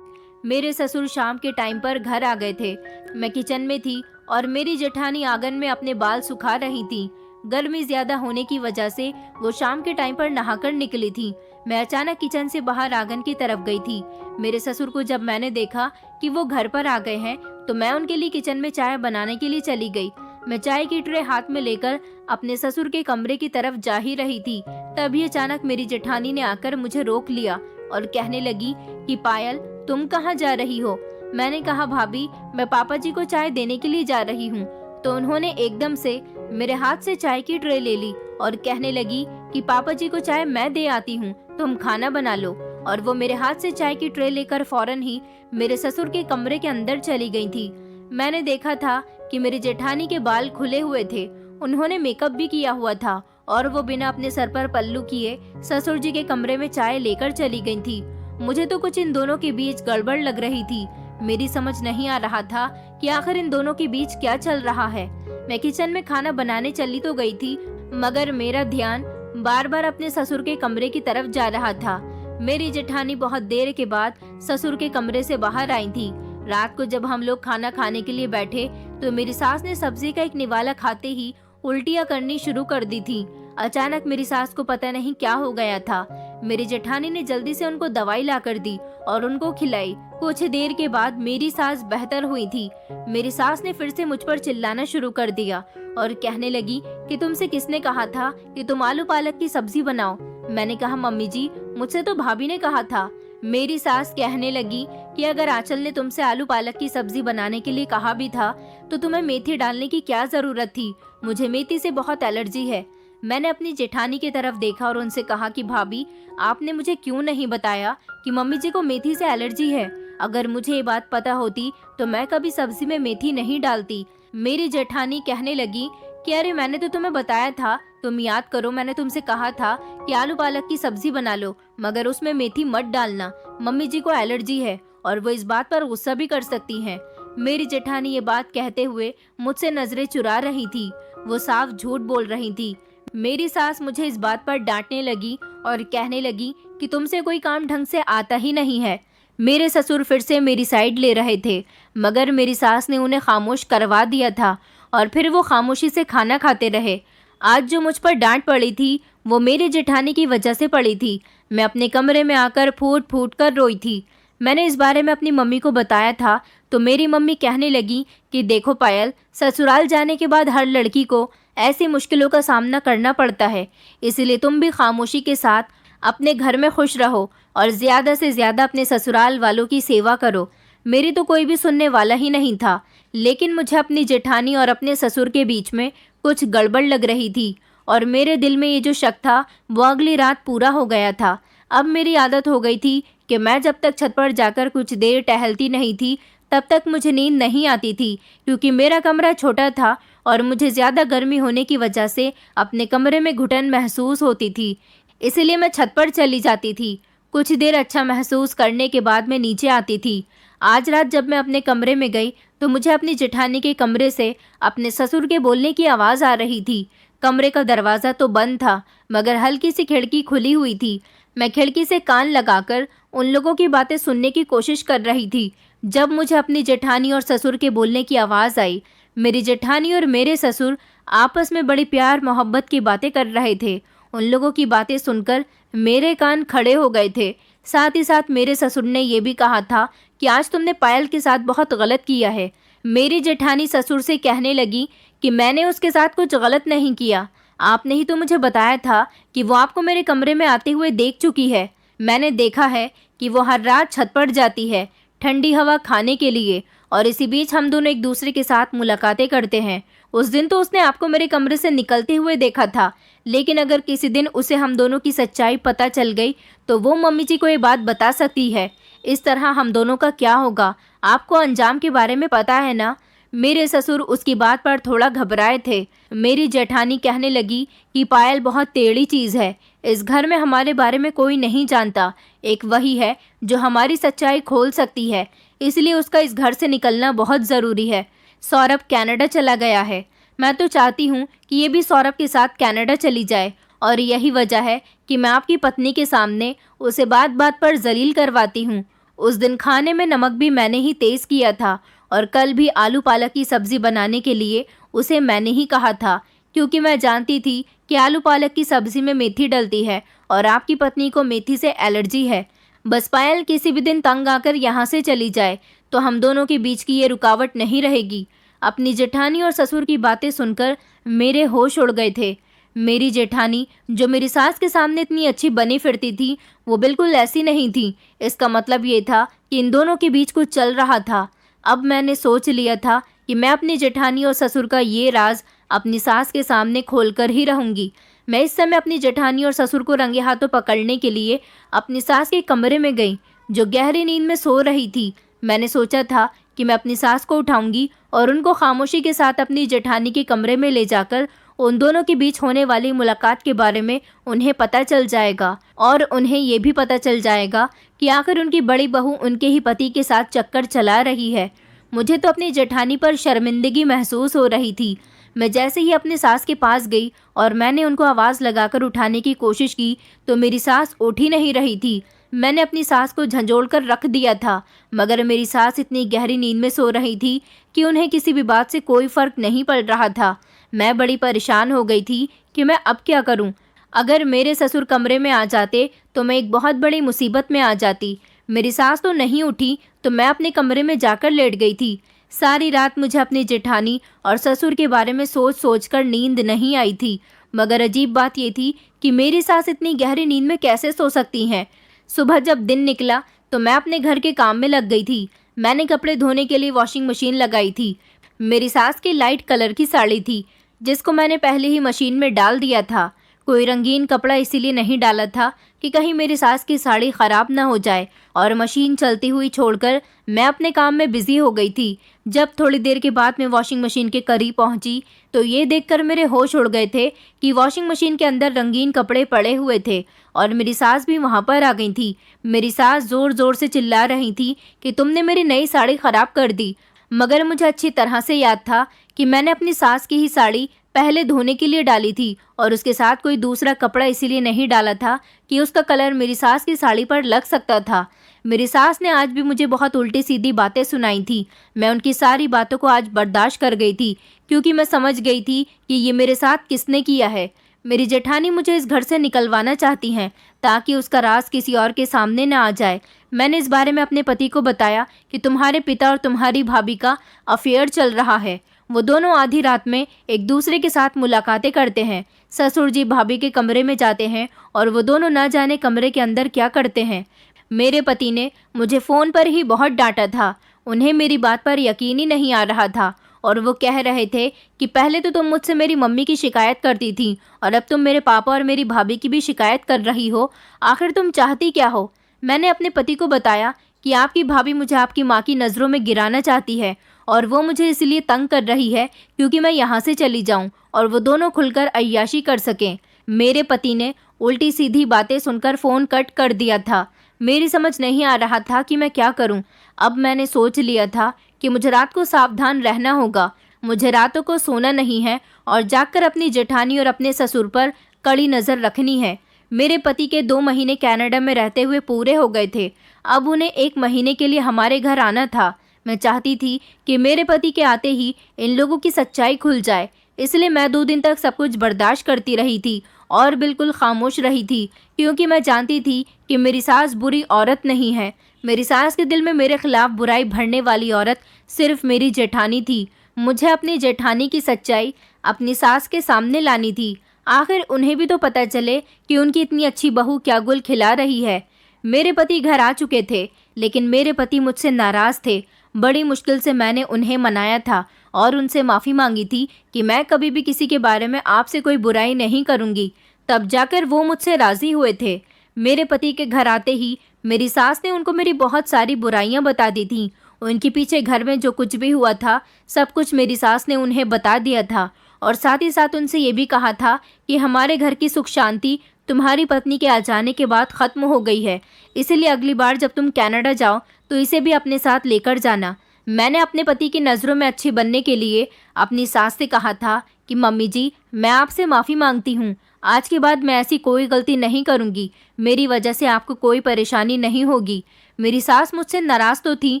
मेरे ससुर शाम के टाइम पर घर आ गए थे। मैं किचन में थी और मेरी जेठानी आंगन में अपने बाल सुखा रही थी। गर्मी ज्यादा होने की वजह से वो शाम के टाइम पर नहाकर निकली थी। मैं अचानक किचन से बाहर आंगन की तरफ गई थी। मेरे ससुर को जब मैंने देखा कि वो घर पर आ गए हैं तो मैं उनके लिए किचन में चाय बनाने के लिए चली गई। मैं चाय की ट्रे हाथ में लेकर अपने ससुर के कमरे की तरफ जा ही रही थी, तभी अचानक मेरी जेठानी ने आकर मुझे रोक लिया और कहने लगी कि पायल तुम कहाँ जा रही हो? मैंने कहा भाभी मैं पापा जी को चाय देने के लिए जा रही हूँ। तो उन्होंने एकदम से मेरे हाथ से चाय की ट्रे ले ली और कहने लगी कि पापा जी को चाय मैं दे आती हूँ, तुम खाना बना लो। और वो मेरे हाथ से चाय की ट्रे लेकर फौरन ही मेरे ससुर के कमरे के अंदर चली गई थी। मैंने देखा था कि मेरी जेठानी के बाल खुले हुए थे, उन्होंने मेकअप भी किया हुआ था और वो बिना अपने सर पर पल्लू किए ससुर जी के कमरे में चाय लेकर चली गई थी। मुझे तो कुछ इन दोनों के बीच गड़बड़ लग रही थी। मेरी समझ नहीं आ रहा था कि आखिर इन दोनों के बीच क्या चल रहा है। मैं किचन में खाना बनाने चली तो गई थी, मगर मेरा ध्यान बार बार अपने ससुर के कमरे की तरफ जा रहा था। मेरी जेठानी बहुत देर के बाद ससुर के कमरे से बाहर आई थी। रात को जब हम लोग खाना खाने के लिए बैठे तो मेरी सास ने सब्जी का एक निवाला खाते ही उल्टियां करनी शुरू कर दी थी। अचानक मेरी सास को पता नहीं क्या हो गया था। मेरी जेठानी ने जल्दी से उनको दवाई लाकर दी और उनको खिलाई। कुछ देर के बाद मेरी सास बेहतर हुई थी। मेरी सास ने फिर से मुझ पर चिल्लाना शुरू कर दिया और कहने लगी कि तुमसे किसने कहा था कि तुम आलू पालक की सब्जी बनाओ? मैंने कहा मम्मी जी मुझसे तो भाभी ने कहा था। मेरी सास कहने लगी कि अगर आंचल ने तुमसे आलू पालक की सब्जी बनाने के लिए कहा भी था तो तुम्हें मेथी डालने की क्या जरूरत थी। मुझे मेथी से बहुत एलर्जी है। मैंने अपनी जेठानी की तरफ देखा और उनसे कहा कि भाभी, आपने मुझे क्यों नहीं बताया कि मम्मी जी को मेथी से एलर्जी है। अगर मुझे ये बात पता होती तो मैं कभी सब्जी में मेथी नहीं डालती। मेरी जेठानी कहने लगी कि अरे मैंने तो तुम्हें बताया था, तुम याद करो, मैंने तुमसे कहा था कि आलू पालक की सब्जी बना लो मगर उसमें मेथी मत डालना, मम्मी जी को एलर्जी है और वो इस बात पर गुस्सा भी कर सकती हैं। मेरी जेठानी ये बात कहते हुए मुझसे नजरें चुरा रही थी। वो साफ झूठ बोल रही थी। मेरी सास मुझे इस बात पर डांटने लगी और कहने लगी कि तुमसे कोई काम ढंग से आता ही नहीं है। मेरे ससुर फिर से मेरी साइड ले रहे थे मगर मेरी सास ने उन्हें खामोश करवा दिया था और फिर वो खामोशी से खाना खाते रहे। आज जो मुझ पर डांट पड़ी थी वो मेरी जेठानी की वजह से पड़ी थी। मैं अपने कमरे में आकर फूट फूट कर रोई थी। मैंने इस बारे में अपनी मम्मी को बताया था तो मेरी मम्मी कहने लगी कि देखो पायल, ससुराल जाने के बाद हर लड़की को ऐसी मुश्किलों का सामना करना पड़ता है, इसलिए तुम भी खामोशी के साथ अपने घर में खुश रहो और ज़्यादा से ज़्यादा अपने ससुराल वालों की सेवा करो। मेरी तो कोई भी सुनने वाला ही नहीं था, लेकिन मुझे अपनी जेठानी और अपने ससुर के बीच में कुछ गड़बड़ लग रही थी और मेरे दिल में ये जो शक था वो अगली रात पूरा हो गया था। अब मेरी आदत हो गई थी कि मैं जब तक छत पर जाकर कुछ देर टहलती नहीं थी तब तक मुझे नींद नहीं आती थी, क्योंकि मेरा कमरा छोटा था और मुझे ज़्यादा गर्मी होने की वजह से अपने कमरे में घुटन महसूस होती थी। इसलिए मैं छत पर चली जाती थी। कुछ देर अच्छा महसूस करने के बाद मैं नीचे आती थी। आज रात जब मैं अपने कमरे में गई तो मुझे अपनी जेठानी के कमरे से अपने ससुर के बोलने की आवाज़ आ रही थी। कमरे का दरवाज़ा तो बंद था मगर हल्की सी खिड़की खुली हुई थी। मैं खिड़की से कान लगाकर उन लोगों की बातें सुनने की कोशिश कर रही थी जब मुझे अपनी जेठानी और ससुर के बोलने की आवाज़ आई। मेरी जेठानी और मेरे ससुर आपस में बड़ी प्यार मोहब्बत की बातें कर रहे थे। उन लोगों की बातें सुनकर मेरे कान खड़े हो गए थे। साथ ही साथ मेरे ससुर ने यह भी कहा था कि आज तुमने पायल के साथ बहुत गलत किया है। मेरी जेठानी ससुर से कहने लगी कि मैंने उसके साथ कुछ गलत नहीं किया, आपने ही तो मुझे बताया था कि वो आपको मेरे कमरे में आते हुए देख चुकी है। मैंने देखा है कि वो हर रात छत पर जाती है ठंडी हवा खाने के लिए और इसी बीच हम दोनों एक दूसरे के साथ मुलाकातें करते हैं। उस दिन तो उसने आपको मेरे कमरे से निकलते हुए देखा था, लेकिन अगर किसी दिन उसे हम दोनों की सच्चाई पता चल गई तो वो मम्मी जी को ये बात बता सकती है। इस तरह हम दोनों का क्या होगा, आपको अंजाम के बारे में पता है ना। मेरे ससुर उसकी बात पर थोड़ा घबराए थे। मेरी जेठानी कहने लगी कि पायल बहुत टेढ़ी चीज़ है, इस घर में हमारे बारे में कोई नहीं जानता, एक वही है जो हमारी सच्चाई खोल सकती है, इसलिए उसका इस घर से निकलना बहुत ज़रूरी है। सौरभ कनाडा चला गया है। मैं तो चाहती हूँ कि ये भी सौरभ के साथ कनाडा चली जाए और यही वजह है कि मैं आपकी पत्नी के सामने उसे बात बात पर जलील करवाती हूँ। उस दिन खाने में नमक भी मैंने ही तेज़ किया था और कल भी आलू पालक की सब्ज़ी बनाने के लिए उसे मैंने ही कहा था, क्योंकि मैं जानती थी कि आलू पालक की सब्ज़ी में मेथी डलती है और आपकी पत्नी को मेथी से एलर्जी है। बस पायल किसी भी दिन तंग आकर यहाँ से चली जाए तो हम दोनों के बीच की ये रुकावट नहीं रहेगी। अपनी जेठानी और ससुर की बातें सुनकर मेरे होश उड़ गए थे। मेरी जेठानी जो मेरी सास के सामने इतनी अच्छी बनी फिरती थी वो बिल्कुल ऐसी नहीं थी। इसका मतलब ये था कि इन दोनों के बीच कुछ चल रहा था। अब मैंने सोच लिया था कि मैं अपनी जेठानी और ससुर का ये राज अपनी सास के सामने खोलकर ही रहूँगी। मैं इस समय अपनी जेठानी और ससुर को रंगे हाथों पकड़ने के लिए अपनी सास के कमरे में गई जो गहरी नींद में सो रही थी। मैंने सोचा था कि मैं अपनी सास को उठाऊंगी और उनको खामोशी के साथ अपनी जेठानी के कमरे में ले जाकर उन दोनों के बीच होने वाली मुलाकात के बारे में उन्हें पता चल जाएगा और उन्हें ये भी पता चल जाएगा कि आखिर उनकी बड़ी बहू उनके ही पति के साथ चक्कर चला रही है। मुझे तो अपनी जेठानी पर शर्मिंदगी महसूस हो रही थी। मैं जैसे ही अपनी सास के पास गई और मैंने उनको आवाज़ लगाकर उठाने की कोशिश की तो मेरी सास उठ ही नहीं रही थी। मैंने अपनी सास को झंझोड़ कर रख दिया था मगर मेरी सास इतनी गहरी नींद में सो रही थी कि उन्हें किसी भी बात से कोई फ़र्क नहीं पड़ रहा था। मैं बड़ी परेशान हो गई थी कि मैं अब क्या करूं। अगर मेरे ससुर कमरे में आ जाते तो मैं एक बहुत बड़ी मुसीबत में आ जाती। मेरी सास तो नहीं उठी तो मैं अपने कमरे में जाकर लेट गई थी। सारी रात मुझे अपनी जेठानी और ससुर के बारे में सोच सोच कर नींद नहीं आई थी। मगर अजीब बात ये थी कि मेरी सास इतनी गहरी नींद में कैसे सो सकती हैं। सुबह जब दिन निकला तो मैं अपने घर के काम में लग गई थी। मैंने कपड़े धोने के लिए वॉशिंग मशीन लगाई थी। मेरी सास की लाइट कलर की साड़ी थी जिसको मैंने पहले ही मशीन में डाल दिया था। कोई रंगीन कपड़ा इसीलिए नहीं डाला था कि कहीं मेरी सास की साड़ी ख़राब ना हो जाए, और मशीन चलती हुई छोड़कर मैं अपने काम में बिज़ी हो गई थी। जब थोड़ी देर के बाद मैं वॉशिंग मशीन के करीब पहुंची तो ये देखकर मेरे होश उड़ गए थे कि वॉशिंग मशीन के अंदर रंगीन कपड़े पड़े हुए थे और मेरी सास भी वहां पर आ गई थी। मेरी सास ज़ोर ज़ोर से चिल्ला रही थी कि तुमने मेरी नई साड़ी ख़राब कर दी। मगर मुझे अच्छी तरह से याद था कि मैंने अपनी सास की ही साड़ी पहले धोने के लिए डाली थी और उसके साथ कोई दूसरा कपड़ा इसीलिए नहीं डाला था कि उसका कलर मेरी सास की साड़ी पर लग सकता था। मेरी सास ने आज भी मुझे बहुत उल्टी सीधी बातें सुनाई थी। मैं उनकी सारी बातों को आज बर्दाश्त कर गई थी क्योंकि मैं समझ गई थी कि ये मेरे साथ किसने किया है। मेरी जेठानी मुझे इस घर से निकलवाना चाहती हैं ताकि उसका राज किसी और के सामने न आ जाए। मैंने इस बारे में अपने पति को बताया कि तुम्हारे पिता और तुम्हारी भाभी का अफेयर चल रहा है। वो दोनों आधी रात में एक दूसरे के साथ मुलाकातें करते हैं। ससुर जी भाभी के कमरे में जाते हैं और वो दोनों न जाने कमरे के अंदर क्या करते हैं। मेरे पति ने मुझे फ़ोन पर ही बहुत डांटा था। उन्हें मेरी बात पर यकीन ही नहीं आ रहा था और वो कह रहे थे कि पहले तो तुम मुझसे मेरी मम्मी की शिकायत करती थी और अब तुम मेरे पापा और मेरी भाभी की भी शिकायत कर रही हो। आखिर तुम चाहती क्या हो? मैंने अपने पति को बताया कि आपकी भाभी मुझे आपकी माँ की नज़रों में गिराना चाहती है और वो मुझे इसलिए तंग कर रही है क्योंकि मैं यहाँ से चली जाऊँ और वो दोनों खुलकर अय्याशी कर सकें। मेरे पति ने उल्टी सीधी बातें सुनकर फ़ोन कट कर दिया था। मेरी समझ नहीं आ रहा था कि मैं क्या करूं। अब मैंने सोच लिया था कि मुझे रात को सावधान रहना होगा। मुझे रातों को सोना नहीं है और जागकर अपनी जेठानी और अपने ससुर पर कड़ी नज़र रखनी है। मेरे पति के 2 महीने कनाडा में रहते हुए पूरे हो गए थे। अब उन्हें 1 महीने के लिए हमारे घर आना था। मैं चाहती थी कि मेरे पति के आते ही इन लोगों की सच्चाई खुल जाए, इसलिए मैं 2 दिन तक सब कुछ बर्दाश्त करती रही थी और बिल्कुल खामोश रही थी क्योंकि मैं जानती थी कि मेरी सास बुरी औरत नहीं है। मेरी सास के दिल में मेरे खिलाफ बुराई भरने वाली औरत सिर्फ मेरी जेठानी थी। मुझे अपनी जेठानी की सच्चाई अपनी सास के सामने लानी थी। आखिर उन्हें भी तो पता चले कि उनकी इतनी अच्छी बहू क्या गुल खिला रही है। मेरे पति घर आ चुके थे लेकिन मेरे पति मुझसे नाराज़ थे। बड़ी मुश्किल से मैंने उन्हें मनाया था और उनसे माफ़ी मांगी थी कि मैं कभी भी किसी के बारे में आपसे कोई बुराई नहीं करूँगी। तब जाकर वो मुझसे राज़ी हुए थे। मेरे पति के घर आते ही मेरी सास ने उनको मेरी बहुत सारी बुराइयां बता दी थीं। उनके पीछे घर में जो कुछ भी हुआ था सब कुछ मेरी सास ने उन्हें बता दिया था और साथ ही साथ उनसे ये भी कहा था कि हमारे घर की सुख शांति तुम्हारी पत्नी के आ जाने के बाद ख़त्म हो गई है, इसीलिए अगली बार जब तुम कनाडा जाओ तो इसे भी अपने साथ लेकर जाना। मैंने अपने पति की नज़रों में अच्छी बनने के लिए अपनी सास से कहा था कि मम्मी जी, मैं आपसे माफ़ी मांगती हूँ। आज के बाद मैं ऐसी कोई गलती नहीं करूँगी। मेरी वजह से आपको कोई परेशानी नहीं होगी। मेरी सास मुझसे नाराज़ तो थी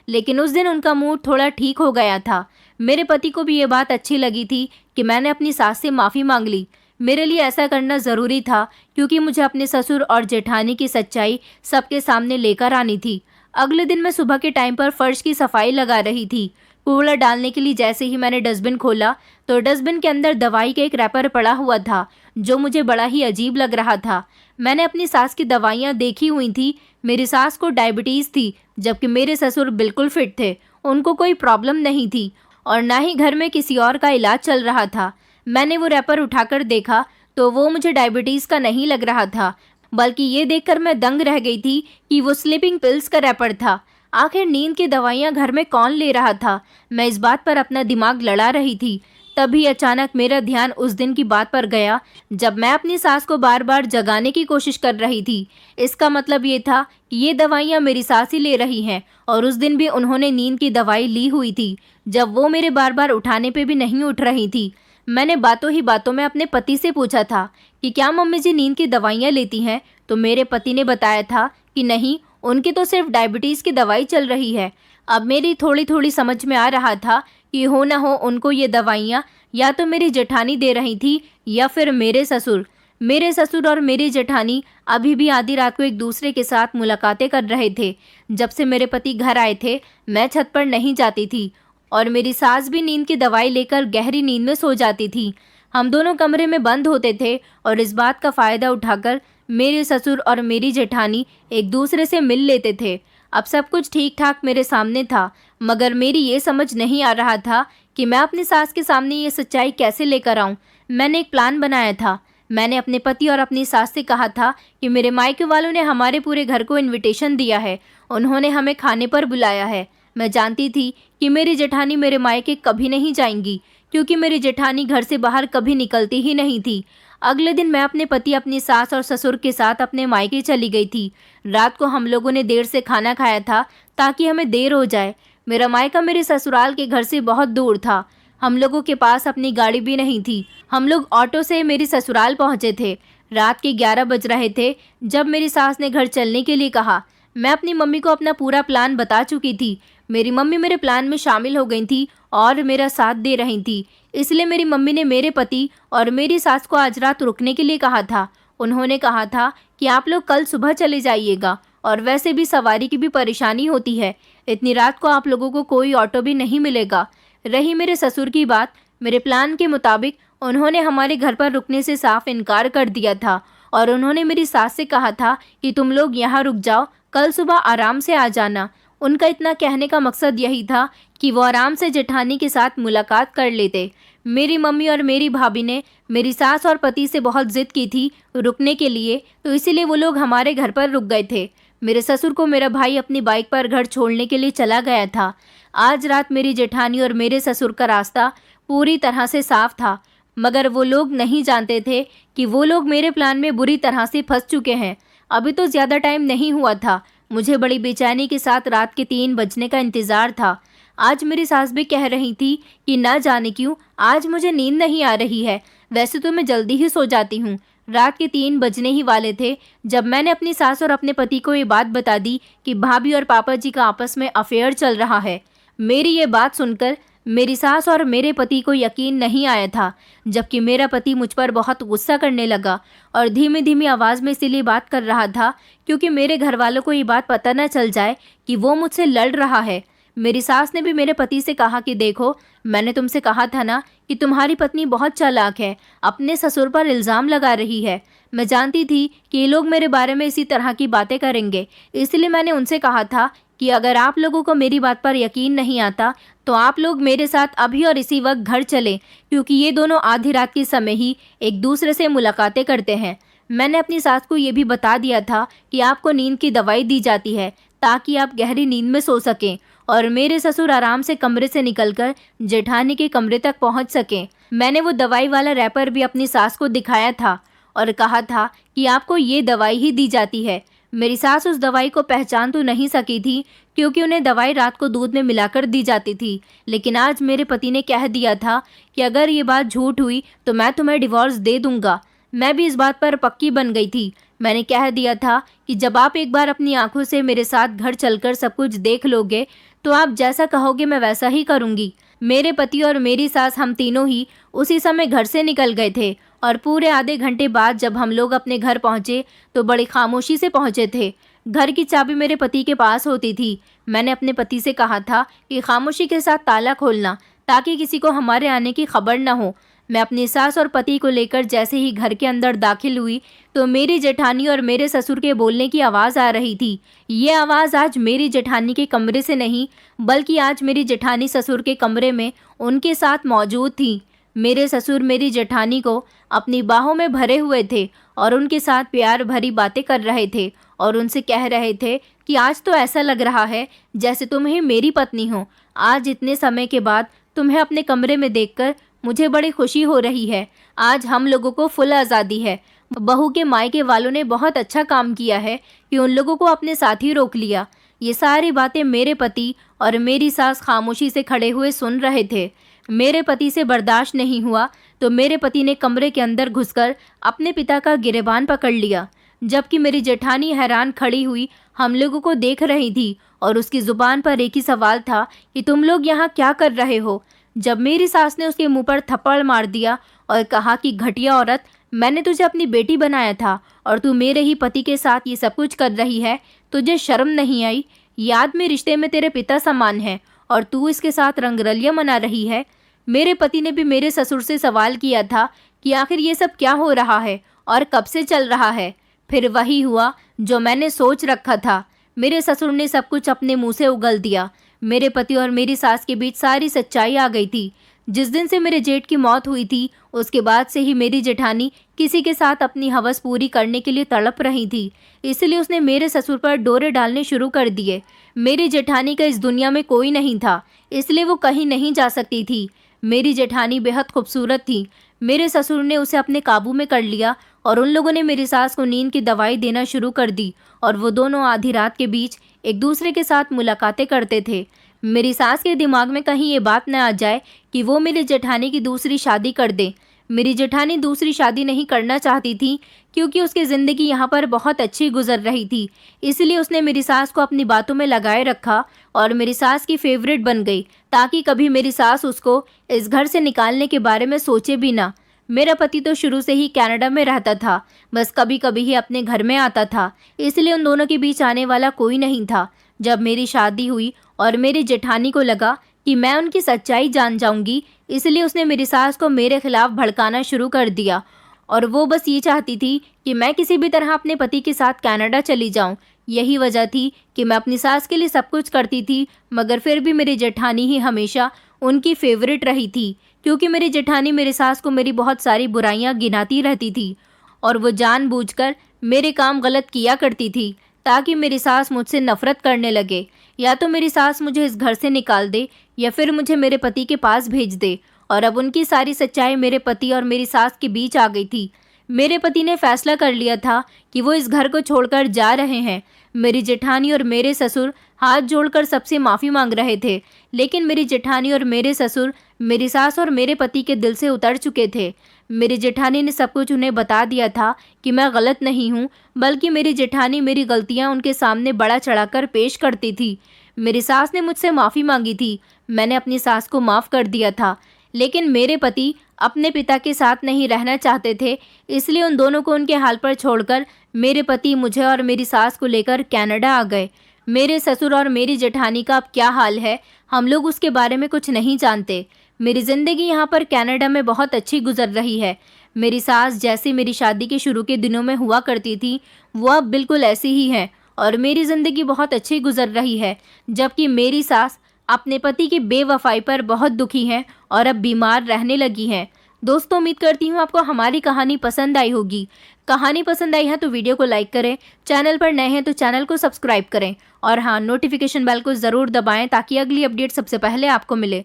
लेकिन उस दिन उनका मूड थोड़ा ठीक हो गया था। मेरे पति को भी ये बात अच्छी लगी थी कि मैंने अपनी सास से माफ़ी मांग ली। मेरे लिए ऐसा करना ज़रूरी था क्योंकि मुझे अपने ससुर और जेठानी की सच्चाई सबके सामने लेकर आनी थी। अगले दिन मैं सुबह के टाइम पर फर्श की सफाई लगा रही थी। कूड़ा डालने के लिए जैसे ही मैंने डस्टबिन खोला तो डस्टबिन के अंदर दवाई का एक रैपर पड़ा हुआ था जो मुझे बड़ा ही अजीब लग रहा था। मैंने अपनी सास की दवाइयाँ देखी हुई थी। मेरी सास को डायबिटीज़ थी जबकि मेरे ससुर बिल्कुल फिट थे। उनको कोई प्रॉब्लम नहीं थी और ना ही घर में किसी और का इलाज चल रहा था। मैंने वो रैपर उठाकर देखा तो वो मुझे डायबिटीज़ का नहीं लग रहा था, बल्कि ये देखकर मैं दंग रह गई थी कि वो स्लीपिंग पिल्स का रैपर था। आखिर नींद की दवाइयाँ घर में कौन ले रहा था? मैं इस बात पर अपना दिमाग लड़ा रही थी। तभी अचानक मेरा ध्यान उस दिन की बात पर गया जब मैं अपनी सास को बार बार जगाने की कोशिश कर रही थी। इसका मतलब ये था कि ये दवाइयाँ मेरी सास ही ले रही हैं और उस दिन भी उन्होंने नींद की दवाई ली हुई थी जब वो मेरे बार बार उठाने पे भी नहीं उठ रही थी। मैंने बातों ही बातों में अपने पति से पूछा था कि क्या मम्मी जी नींद की दवाइयाँ लेती हैं, तो मेरे पति ने बताया था कि नहीं, उनकी तो सिर्फ डायबिटीज़ की दवाई चल रही है। अब मेरी थोड़ी थोड़ी समझ में आ रहा था कि हो ना हो उनको ये दवाइयाँ या तो मेरी जेठानी दे रही थी या फिर मेरे ससुर। मेरे ससुर और मेरी जेठानी अभी भी आधी रात को एक दूसरे के साथ मुलाकातें कर रहे थे। जब से मेरे पति घर आए थे मैं छत पर नहीं जाती थी और मेरी सास भी नींद की दवाई लेकर गहरी नींद में सो जाती थी। हम दोनों कमरे में बंद होते थे और इस बात का फ़ायदा उठाकर मेरे ससुर और मेरी जेठानी एक दूसरे से मिल लेते थे। अब सब कुछ ठीक ठाक मेरे सामने था, मगर मेरी ये समझ नहीं आ रहा था कि मैं अपनी सास के सामने ये सच्चाई कैसे लेकर आऊं। मैंने एक प्लान बनाया था। मैंने अपने पति और अपनी सास से कहा था कि मेरे मायके वालों ने हमारे पूरे घर को इनविटेशन दिया है, उन्होंने हमें खाने पर बुलाया है। मैं जानती थी कि मेरी जेठानी मेरे मायके कभी नहीं जाएंगी, क्योंकि मेरी जेठानी घर से बाहर कभी निकलती ही नहीं थी। अगले दिन मैं अपने पति, अपनी सास और ससुर के साथ अपने मायके चली गई थी। रात को हम लोगों ने देर से खाना खाया था ताकि हमें देर हो जाए। मेरा मायका मेरे ससुराल के घर से बहुत दूर था। हम लोगों के पास अपनी गाड़ी भी नहीं थी। हम लोग ऑटो से मेरी ससुराल पहुंचे थे। रात के 11 बज रहे थे जब मेरी सास ने घर चलने के लिए कहा। मैं अपनी मम्मी को अपना पूरा प्लान बता चुकी थी। मेरी मम्मी मेरे प्लान में शामिल हो गई थी और मेरा साथ दे रही थी। इसलिए मेरी मम्मी ने मेरे पति और मेरी सास को आज रात रुकने के लिए कहा था। उन्होंने कहा था कि आप लोग कल सुबह चले जाइएगा, और वैसे भी सवारी की भी परेशानी होती है, इतनी रात को आप लोगों को कोई ऑटो भी नहीं मिलेगा। रही मेरे ससुर की बात, मेरे प्लान के मुताबिक उन्होंने हमारे घर पर रुकने से साफ इनकार कर दिया था, और उन्होंने मेरी सास से कहा था कि तुम लोग यहाँ रुक जाओ, कल सुबह आराम से आ जाना। उनका इतना कहने का मकसद यही था कि वो आराम से जेठानी के साथ मुलाकात कर लेते। मेरी मम्मी और मेरी भाभी ने मेरी सास और पति से बहुत जिद की थी रुकने के लिए, तो इसीलिए वो लोग हमारे घर पर रुक गए थे। मेरे ससुर को मेरा भाई अपनी बाइक पर घर छोड़ने के लिए चला गया था। आज रात मेरी जेठानी और मेरे ससुर का रास्ता पूरी तरह से साफ था, मगर वो लोग नहीं जानते थे कि वो लोग मेरे प्लान में बुरी तरह से फंस चुके हैं। अभी तो ज़्यादा टाइम नहीं हुआ था। मुझे बड़ी बेचैनी के साथ रात के 3 बजने का इंतज़ार था। आज मेरी सास भी कह रही थी कि ना जाने क्यों आज मुझे नींद नहीं आ रही है। वैसे तो मैं जल्दी ही सो जाती हूँ। रात के 3 बजने ही वाले थे जब मैंने अपनी सास और अपने पति को ये बात बता दी कि भाभी और पापा जी का आपस में अफेयर चल रहा है। मेरी ये बात सुनकर मेरी सास और मेरे पति को यकीन नहीं आया था, जबकि मेरा पति मुझ पर बहुत गुस्सा करने लगा और धीमी धीमी आवाज़ में इसलिए बात कर रहा था क्योंकि मेरे घर वालों को ये बात पता न चल जाए कि वो मुझसे लड़ रहा है। मेरी सास ने भी मेरे पति से कहा कि देखो, मैंने तुमसे कहा था ना कि तुम्हारी पत्नी बहुत चालाक है, अपने ससुर पर इल्ज़ाम लगा रही है। मैं जानती थी कि ये लोग मेरे बारे में इसी तरह की बातें करेंगे, इसलिए मैंने उनसे कहा था कि अगर आप लोगों को मेरी बात पर यकीन नहीं आता तो आप लोग मेरे साथ अभी और इसी वक्त घर चलें, क्योंकि ये दोनों आधी रात के समय ही एक दूसरे से मुलाकातें करते हैं। मैंने अपनी सास को ये भी बता दिया था कि आपको नींद की दवाई दी जाती है ताकि आप गहरी नींद में सो सकें और मेरे ससुर आराम से कमरे से निकलकर जेठानी के कमरे तक पहुंच सकें। मैंने वो दवाई वाला रैपर भी अपनी सास को दिखाया था और कहा था कि आपको ये दवाई ही दी जाती है। मेरी सास उस दवाई को पहचान तो नहीं सकी थी क्योंकि उन्हें दवाई रात को दूध में मिलाकर दी जाती थी, लेकिन आज मेरे पति ने कह दिया था कि अगर ये बात झूठ हुई तो मैं तुम्हें डिवोर्स दे दूंगा। मैं भी इस बात पर पक्की बन गई थी। मैंने कह दिया था कि जब आप एक बार अपनी आंखों से मेरे साथ घर चलकर सब कुछ देख लोगे तो आप जैसा कहोगे मैं वैसा ही करूंगी। मेरे पति और मेरी सास हम तीनों ही उसी समय घर से निकल गए थे और पूरे आधे घंटे बाद जब हम लोग अपने घर पहुंचे तो बड़ी खामोशी से पहुंचे थे। घर की चाबी मेरे पति के पास होती थी। मैंने अपने पति से कहा था कि खामोशी के साथ ताला खोलना ताकि किसी को हमारे आने की खबर न हो। मैं अपनी सास और पति को लेकर जैसे ही घर के अंदर दाखिल हुई तो मेरी जेठानी और मेरे ससुर के बोलने की आवाज़ आ रही थी। ये आवाज़ आज मेरी जेठानी के कमरे से नहीं, बल्कि आज मेरी जेठानी ससुर के कमरे में उनके साथ मौजूद थी। मेरे ससुर मेरी जेठानी को अपनी बाहों में भरे हुए थे और उनके साथ प्यार भरी बातें कर रहे थे और उनसे कह रहे थे कि आज तो ऐसा लग रहा है जैसे तुम ही मेरी पत्नी हो। आज इतने समय के बाद तुम्हें अपने कमरे में देखकर मुझे बड़ी खुशी हो रही है। आज हम लोगों को फुल आज़ादी है। बहू के मायके वालों ने बहुत अच्छा काम किया है कि उन लोगों को अपने साथ ही रोक लिया। ये सारी बातें मेरे पति और मेरी सास खामोशी से खड़े हुए सुन रहे थे। मेरे पति से बर्दाश्त नहीं हुआ तो मेरे पति ने कमरे के अंदर घुसकर अपने पिता का गिरेबान पकड़ लिया, जबकि मेरी जेठानी हैरान खड़ी हुई हम लोगों को देख रही थी और उसकी ज़ुबान पर एक ही सवाल था कि तुम लोग यहाँ क्या कर रहे हो। जब मेरी सास ने उसके मुंह पर थप्पड़ मार दिया और कहा कि घटिया औरत, मैंने तुझे अपनी बेटी बनाया था और तू मेरे ही पति के साथ ये सब कुछ कर रही है, तुझे शर्म नहीं आई? ये आदमी रिश्ते में तेरे पिता समान है और तू इसके साथ रंगरलियां मना रही है। मेरे पति ने भी मेरे ससुर से सवाल किया था कि आखिर ये सब क्या हो रहा है और कब से चल रहा है। फिर वही हुआ जो मैंने सोच रखा था। मेरे ससुर ने सब कुछ अपने मुंह से उगल दिया। मेरे पति और मेरी सास के बीच सारी सच्चाई आ गई थी। जिस दिन से मेरे जेठ की मौत हुई थी उसके बाद से ही मेरी जेठानी किसी के साथ अपनी हवस पूरी करने के लिए तड़प रही थी, इसलिए उसने मेरे ससुर पर डोरे डालने शुरू कर दिए। मेरी जेठानी का इस दुनिया में कोई नहीं था, इसलिए वो कहीं नहीं जा सकती थी। मेरी जेठानी बेहद खूबसूरत थी। मेरे ससुर ने उसे अपने काबू में कर लिया और उन लोगों ने मेरी सास को नींद की दवाई देना शुरू कर दी और वो दोनों आधी रात के बीच एक दूसरे के साथ मुलाकातें करते थे। मेरी सास के दिमाग में कहीं ये बात न आ जाए कि वो मेरी जेठानी की दूसरी शादी कर दे। मेरी जेठानी दूसरी शादी नहीं करना चाहती थी क्योंकि उसकी ज़िंदगी यहाँ पर बहुत अच्छी गुजर रही थी, इसलिए उसने मेरी सास को अपनी बातों में लगाए रखा और मेरी सास की फेवरेट बन गई ताकि कभी मेरी सास उसको इस घर से निकालने के बारे में सोचे भी ना। मेरा पति तो शुरू से ही कनाडा में रहता था, बस कभी कभी ही अपने घर में आता था, इसलिए उन दोनों के बीच आने वाला कोई नहीं था। जब मेरी शादी हुई और मेरी जेठानी को लगा कि मैं उनकी सच्चाई जान जाऊंगी, इसलिए उसने मेरी सास को मेरे खिलाफ भड़काना शुरू कर दिया और वो बस ये चाहती थी कि मैं किसी भी तरह अपने पति के साथ कनाडा चली जाऊं। यही वजह थी कि मैं अपनी सास के लिए सब कुछ करती थी, मगर फिर भी मेरी जेठानी ही हमेशा उनकी फेवरेट रही थी क्योंकि मेरी जेठानी मेरी सास को मेरी बहुत सारी बुराइयां गिनाती रहती थी और वो जानबूझकर मेरे काम गलत किया करती थी ताकि मेरी सास मुझसे नफरत करने लगे। या तो मेरी सास मुझे इस घर से निकाल दे या फिर मुझे मेरे पति के पास भेज दे। और अब उनकी सारी सच्चाई मेरे पति और मेरी सास के बीच आ गई थी। मेरे पति ने फैसला कर लिया था कि वो इस घर को छोड़कर जा रहे हैं। मेरी जेठानी और मेरे ससुर हाथ जोड़कर सबसे माफ़ी मांग रहे थे, लेकिन मेरी जेठानी और मेरे ससुर मेरी सास और मेरे पति के दिल से उतर चुके थे। मेरी जेठानी ने सब कुछ उन्हें बता दिया था कि मैं गलत नहीं हूँ, बल्कि मेरी जेठानी मेरी गलतियाँ उनके सामने बड़ा चढ़ाकर पेश करती थी। मेरी सास ने मुझसे माफ़ी मांगी थी, मैंने अपनी सास को माफ़ कर दिया था, लेकिन मेरे पति अपने पिता के साथ नहीं रहना चाहते थे, इसलिए उन दोनों को उनके हाल पर छोड़कर मेरे पति मुझे और मेरी सास को लेकर कनाडा आ गए। मेरे ससुर और मेरी जेठानी का अब क्या हाल है हम लोग उसके बारे में कुछ नहीं जानते। मेरी ज़िंदगी यहाँ पर कनाडा में बहुत अच्छी गुजर रही है। मेरी सास जैसी मेरी शादी के शुरू के दिनों में हुआ करती थी वो अब बिल्कुल ऐसी ही है और मेरी ज़िंदगी बहुत अच्छी गुजर रही है, जबकि मेरी सास अपने पति की बेवफाई पर बहुत दुखी हैं और अब बीमार रहने लगी हैं। दोस्तों, उम्मीद करती हूँ आपको हमारी कहानी पसंद आई होगी। कहानी पसंद आई है तो वीडियो को लाइक करें, चैनल पर नए हैं तो चैनल को सब्सक्राइब करें और हाँ, नोटिफिकेशन बेल को ज़रूर दबाएं ताकि अगली अपडेट सबसे पहले आपको मिले।